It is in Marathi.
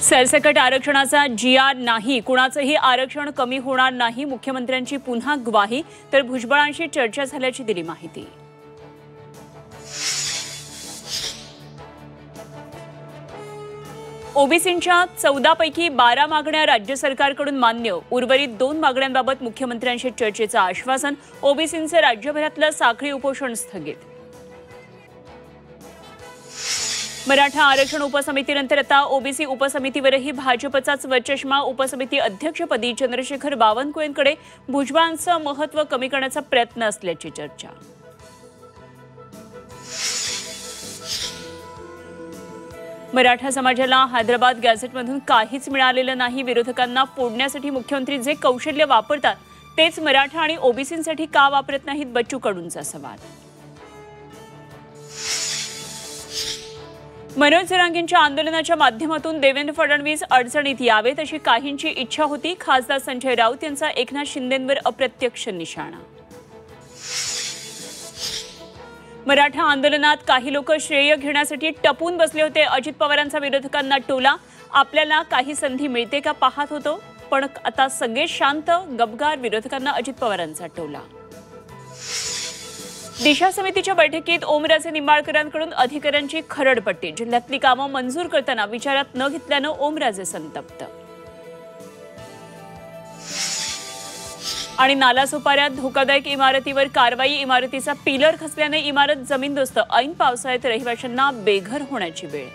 सरसकट आरक्षणाचा जी.आर नाही, कुणाचंही आरक्षण कमी होणार नाही, मुख्यमंत्र्यांची पुन्हा ग्वाही. तर भुजबळांशी चर्चा झाल्याची दिली माहिती. ओबीसींच्या 14 पैकी 12 मागण्या राज्य सरकारकडून मान्य, उर्वरित 2 मागण्यांबाबत मुख्यमंत्र्यांशी चर्चेचं आश्वासन. ओबीसींचे राज्यभरातलं साखळी उपोषण स्थगित. मराठा आरक्षण उपसमितीनंतर आता ओबीसी उपसमितीवरही भाजपचाच वरचष्मा. उपसमिती अध्यक्षपदी चंद्रशेखर बावनकुळेंकडे भुजबळांचं महत्त्व कमी करण्याचा प्रयत्न असल्याची चर्चा. मराठा समाजाला हैदराबाद गॅझेटमधून काहीच मिळालेलं नाही. विरोधकांना फोडण्यासाठी मुख्यमंत्री जे कौशल्य वापरतात तेच मराठा आणि ओबीसींसाठी का वापरत नाहीत, बच्चू कडूंचा सवाल. मनोज जरांगेंच्या आंदोलनाच्या माध्यमातून देवेंद्र फडणवीस अडचणीत यावेत अशी काहींची इच्छा होती. खासदार संजय राऊत यांचा एकनाथ शिंदेंवर अप्रत्यक्ष निशाणा. मराठा आंदोलनात काही लोक श्रेय घेण्यासाठी टपून बसले होते. अजित पवारांचा विरोधकांना टोला. आपल्याला काही संधी मिळते का पाहत होतो, पण आता सगळे शांत. गबगार विरोधकांना अजित पवारांचा टोला. दिशा समितीच्या बैठकीत ओमराजे निंबाळकरांकडून अधिकाऱ्यांची खरडपट्टी. जिल्ह्यातली कामं मंजूर करताना विचारात न घेतल्यानं ओमराजे संतप्त. आणि नालासोपाऱ्यात धोकादायक इमारतीवर कारवाई. इमारतीचा पिलर खचल्याने इमारत जमीनदोस्त. ऐन पावसाळ्यात रहिवाशांना बेघर होण्याची वेळ.